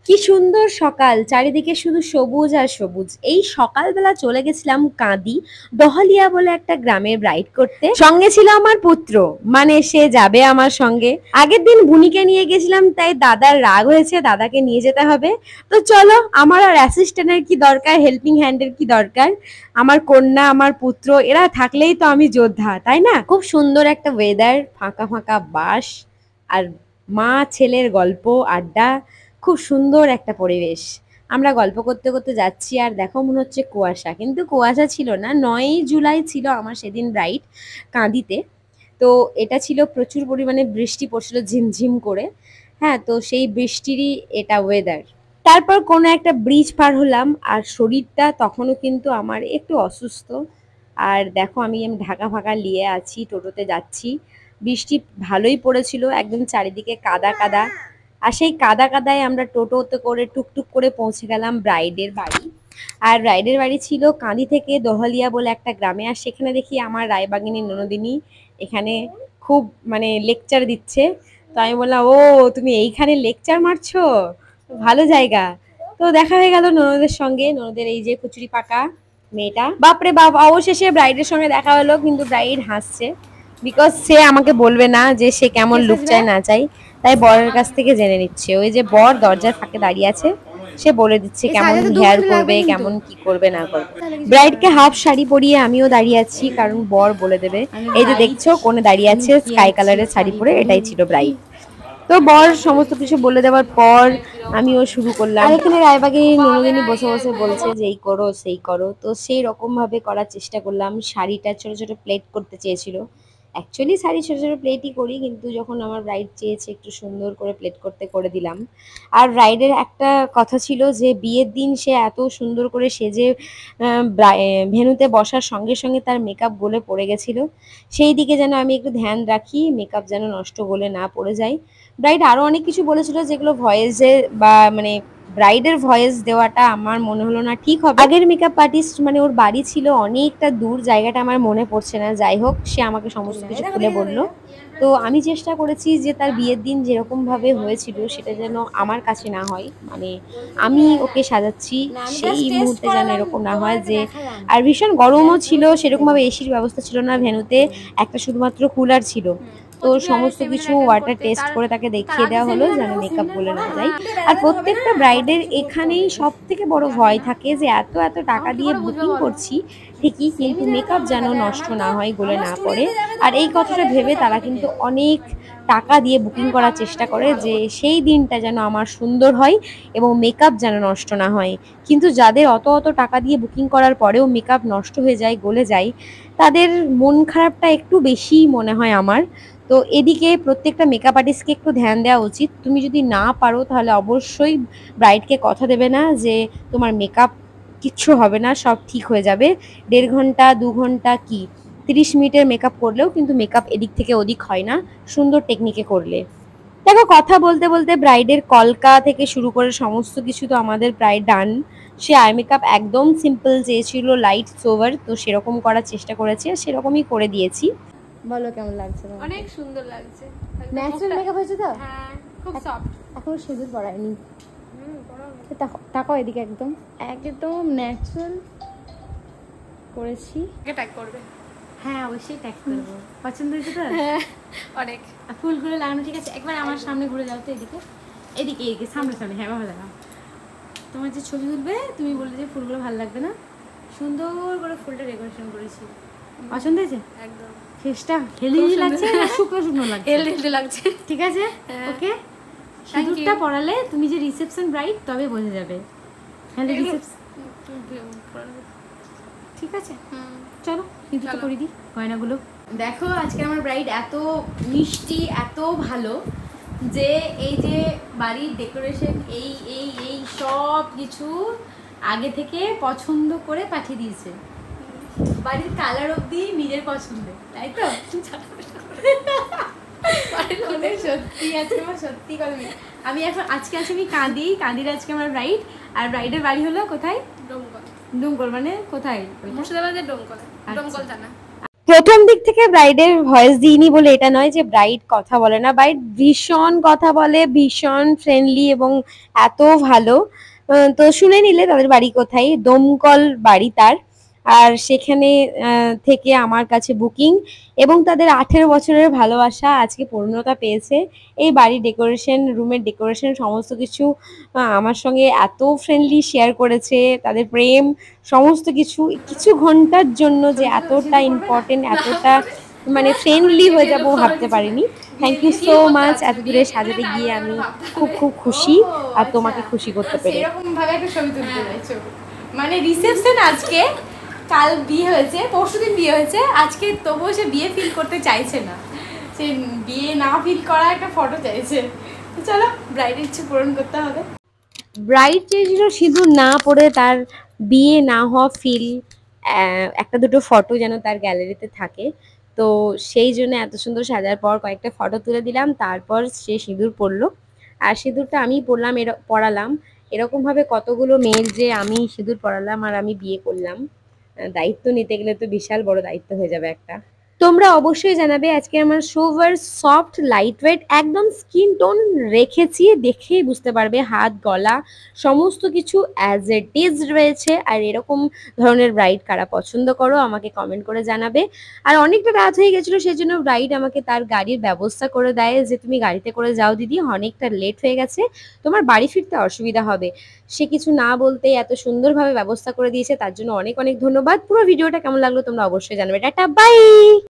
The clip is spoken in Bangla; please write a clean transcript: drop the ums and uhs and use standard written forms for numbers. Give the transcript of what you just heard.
কি সুন্দর সকাল, চারিদিকে শুধু সবুজ আর সবুজ। এই সকালবেলা চলে গেছিলাম কাঁদি দহলিয়া বলে একটা গ্রামের ব্রাইড করতে। সঙ্গে ছিল আমার পুত্র, মানে সে যাবে আমার সঙ্গে। আগের দিন বুনিকে নিয়ে গেছিলাম, তাই দাদার রাগ হয়েছে, দাদাকে নিয়ে যেতে হবে। তো চলো, আমার আর অ্যাসিস্ট্যান্টের কি দরকার, হেল্পিং হ্যান্ডের কি দরকার। আমার কন্যা, আমার পুত্র, এরা থাকলেই তো আমি যোদ্ধা, তাই না? খুব সুন্দর একটা ওয়েদার, ফাঁকা ফাঁকা বাস, আর মা ছেলের গল্প আড্ডা, খুব সুন্দর একটা পরিবেশ। আমরা গল্প করতে করতে যাচ্ছি, আর দেখো মনে হচ্ছে কুয়াশা, কিন্তু কুয়াশা ছিল না। 9ই জুলাই ছিল আমার সেদিন ব্রাইড কাঁদিতে। তো এটা ছিল প্রচুর পরিমাণে বৃষ্টি পড়ছিল ঝিমঝিম করে। হ্যাঁ, তো সেই বৃষ্টিরই এটা ওয়েদার। তারপর কোনো একটা ব্রিজ পার হলাম, আর শরীরটা তখনও কিন্তু আমার একটু অসুস্থ। আর দেখো আমি ঢাকা ফাঁকা নিয়ে আছি, টোটোতে যাচ্ছি। বৃষ্টি ভালোই পড়েছিল, একদম চারিদিকে কাদা কাদা। আর সেই কাদা কাদায় আমরা টোটোতে করে টুকটুক করে পৌঁছে গেলাম ব্রাইডের বাড়ি। আর ব্রাইডের বাড়ি ছিল কাঁদি থেকে দহলিয়া বলে একটা গ্রামে। আর সেখানে দেখি আমার রায়বাগিনী ননদিনী এখানে খুব মানে লেকচার দিচ্ছে। তো আমি বললাম, ও তুমি এইখানে লেকচার মারছো, ভালো জায়গা। তো দেখা হয়ে গেল ননদের সঙ্গে, ননদের এই যে কুচুরি পাকা মেয়েটা। বাপরে বাপ, অবশেষে ব্রাইডের সঙ্গে দেখা হলো, কিন্তু ব্রাইড হাসছে, বিকজ সে আমাকে বলবে না যে সে কেমন লুক চায় না চাই, তাই বরের কাছ থেকে জেনে নিচ্ছে। ওই যে বর দরজার ফাঁকে দাঁড়িয়ে আছে, সে বলে দিচ্ছে কেমন হেয়ার করবে, কেমন কি করবে না করবে। ব্রাইডকে হাফ শাড়ি পরিয়ে আমিও দাঁড়িয়ে আছি, কারণ বর বলে দেবে। এই যে দেখছো কোণে দাঁড়িয়ে আছে স্কাই কালারের শাড়ি পরে, এটাই ছিল ব্রাইড। তো বর সমস্ত কিছু বলে দেওয়ার পর আমিও শুরু করলাম। আর এখানে রায়বাগিনী ননদিনী বসে বসে বলছে যে এই করো সেই করো, তো সেই রকম ভাবে করার চেষ্টা করলাম। শাড়িটা ছোট ছোট প্লেট করতে চেয়েছিল, অ্যাকচুয়ালি শাড়ি ছোট ছোট প্লেটই করি, কিন্তু যখন আমার ব্রাইড চেয়েছে একটু সুন্দর করে প্লেট করতে, করে দিলাম। আর ব্রাইডের একটা কথা ছিল যে বিয়ের দিন সে এত সুন্দর করে সেজে ভেন্যুতে বসার সঙ্গে সঙ্গে তার মেকআপ গলে পড়ে গেছিল। সেই দিকে যেন আমি একটু ধ্যান রাখি, মেকআপ যেন নষ্ট গলে না পড়ে যায়। ব্রাইড আরো অনেক কিছু বলেছিল, যেগুলো ভয়েসে বা মানে ব্রাইডের ভয়েস দেওয়াটা আমার মনে হলো না ঠিক হবে। আগের মেকআপ আর্টিস্ট মানে ওর বাড়ি ছিল অনেকটা দূর, জায়গাটা আমার মনে পড়ছে না। যাই হোক, সে আমাকে সমস্ত কিছু খুলে বললো। তো আমি চেষ্টা করেছি যে তার বিয়ের দিন যেরকম ভাবে হয়েছিল সেটা যেন আমার কাছে না হয়, মানে আমি ওকে সাজাচ্ছি সেই মুহূর্তে যেন এরকম না হয় যে। আর ভীষণ গরমও ছিল, সেরকম ভাবে এসির ব্যবস্থা ছিল না ভেন্যুতে, একটা শুধুমাত্র কুলার ছিল। তো সমস্ত কিছু ওয়াটার টেস্ট করে তাকে দেখিয়ে দেওয়া হলো যেন মেকআপ বলে না যায়। আর প্রত্যেকটা ব্রাইডের এখানেই সব থেকে বড় ভয় থাকে যে এত এত টাকা দিয়ে বুকিং করছি ঠিকই, কিন্তু মেকআপ যেন নষ্ট না হয়, গলে না পড়ে। আর এই কথাটা ভেবে তারা কিন্তু অনেক টাকা দিয়ে বুকিং করার চেষ্টা করে যে সেই দিনটা যেন আমার সুন্দর হয় এবং মেকআপ যেন নষ্ট না হয়। কিন্তু যাদের অত অত টাকা দিয়ে বুকিং করার পরেও মেকআপ নষ্ট হয়ে যায়, গলে যায়, তাদের মন খারাপটা একটু বেশি মনে হয় আমার। তো এদিকে প্রত্যেকটা মেকআপ আর্টিস্টকে একটু ধ্যান দেওয়া উচিত। তুমি যদি না পারো তাহলে অবশ্যই ব্রাইডকে কথা দেবে না যে তোমার মেকআপ কিচ্ছু হবে না, সব ঠিক হয়ে যাবে। 1.5 ঘন্টা 2 ঘন্টা কি 30 মিনিটের মেকআপ করলেও কিন্তু মেকআপ এদিক থেকে ওদিক হয় না, সুন্দর টেকনিকে করলে। দেখো, কথা বলতে বলতে ব্রাইডের কলকা থেকে শুরু করে সমস্ত কিছু তো আমাদের প্রায় ডান। সে আই মেকআপ একদম সিম্পল চেয়েছিল, লাইট সোভার, তো সেরকম করার চেষ্টা করেছে, সেরকমই করে দিয়েছি। বলো কেমন লাগছে? অনেক সুন্দর লাগছে, ন্যাচারাল মেকআপ হয়েছে তো? হ্যাঁ, খুব সফট। এখন সিঁদুর পরায়নি। তাকাও এদিকে, একদম একদম ন্যাচারাল করেছি। ট্যাগ করবে? হ্যাঁ, অবশ্যই ট্যাগ করবো। পছন্দ হয়েছে তো? হ্যাঁ, অনেক। ফুলগুলো লাগানো ঠিক আছে? একবার আমার সামনে ঘুরে যাও তো, এদিকে এদিকে এদিকে সামনে সামনে। হ্যাঁ, ভালো লাগাও। তোমার যে ছবি তুলবে তুমি বললে যে ফুলগুলো ভালো লাগবে না, সুন্দর করে ফুলটা ডেকোরেশন করেছি। পছন্দ হয়েছে? একদম। ফেসটা হেলদি লাগছে না শুকনো শুকনো লাগছে? হেলদি লাগছে। ঠিক আছে, ওকে। সিঁদুরটা পরালে তুমি যে রিসেপশন ব্রাইড তবে বোঝা যাবে। হ্যাঁ, রিসেপশন ঠিক আছে। চলো সিঁদুরটা করে দিই, গয়নাগুলো দেখো। আজকে আমার ব্রাইড এত মিষ্টি, এত ভালো যে এই যে বাড়ির ডেকোরেশন এই এই এই সব কিছু আগে থেকে পছন্দ করে পাঠিয়ে দিয়েছে। বাড়ির কালার অবধি নিজের পছন্দের, তাই তো? সত্যি আজকে আমার সত্যি কথা, আমি এখন আজকে আছি আমি কাঁদির আজকে আমার ব্রাইড। আর ব্রাইডের বাড়ি হলো কোথায়? ডোমকল। ডোমকল মানে কোথায়? মুর্শিদাবাদের ডোমকল, ডোমকল থানা। প্রথম দিক থেকে ব্রাইডের ভয়েস দিইনি বলে এটা নয় যে ব্রাইড কথা বলে না, ব্রাইড ভীষণ কথা বলে, ভীষণ ফ্রেন্ডলি এবং এত ভালো। তো শুনে নিলে তাদের বাড়ি কোথায়, দমকল বাড়ি তার। আর সেখানে থেকে আমার কাছে বুকিং এবং তাদের 18 বছরের ভালোবাসা আজকে পূর্ণতা পেয়েছে। এই বাড়ির ডেকোরেশন, রুমের ডেকোরেশন সমস্ত কিছু আমার সঙ্গে এত ফ্রেন্ডলি শেয়ার করেছে, তাদের প্রেম সমস্ত কিছু কিছু ঘন্টার জন্য যে এতটা ইম্পর্টেন্ট, এতটা মানে ফ্রেন্ডলি হয়ে যাবো ভাবতে পারিনি। থ্যাংক ইউ সো মাচ, এত দূরে সাজাতে গিয়ে আমি খুব খুব খুশি আর তোমাকে খুশি করতে পেরে। এরকম ভাবে একটা ছবি তুলতে চাইছো, মানে রিসেপশন আজকে, কাল বিয়ে হয়েছে, পরশুদিন বিয়ে হয়েছে, আজকে তবুও সে বিয়ে ফিল করতে চাইছে না, সে বিয়ে না ফিল করা একটা ফটো চাইছে। তো চলো ব্রাইডের ইচ্ছে পূরণ করতে হবে। ব্রাইড চেয়েছিল সিঁদুর না পরে তার বিয়ে না হওয়া ফিল, একটা দুটো ফটো যেন তার গ্যালারিতে থাকে। তো সেই জন্য এত সুন্দর সাজার পর কয়েকটা ফটো তুলে দিলাম, তারপর সে সিঁদুর পরলো। আর সিঁদুরটা আমি পরলাম, পরালাম। এরকমভাবে কতগুলো মেয়ের যে আমি সিঁদুর পরালাম আর আমি বিয়ে করলাম, দায়িত্ব নিতে গেলে তো বিশাল বড় দায়িত্ব হয়ে যাবে একটা। তোমরা অবশ্যই জানাবে আজকে আমার সোভার সফট লাইট ওয়েট একদম স্কিন টোন রেখেছি, দেখেই বুঝতে পারবে হাত গলা সমস্ত কিছু অ্যাজ ইট ইজ রয়েছে। আর এরকম ধরনের ব্রাইড কারা পছন্দ করো আমাকে কমেন্ট করে জানাবে। আর অনেকটা রাত হয়ে গেছিলো, সেই জন্য ব্রাইড আমাকে তার গাড়ির ব্যবস্থা করে দেয় যে তুমি গাড়িতে করে যাও দিদি, অনেকটা লেট হয়ে গেছে, তোমার বাড়ি ফিরতে অসুবিধা হবে। সে কিছু না বলতে এত সুন্দরভাবে ব্যবস্থা করে দিয়েছে, তার জন্য অনেক অনেক ধন্যবাদ। পুরো ভিডিওটা কেমন লাগলো তোমরা অবশ্যই জানাবে। টাটা, বাই।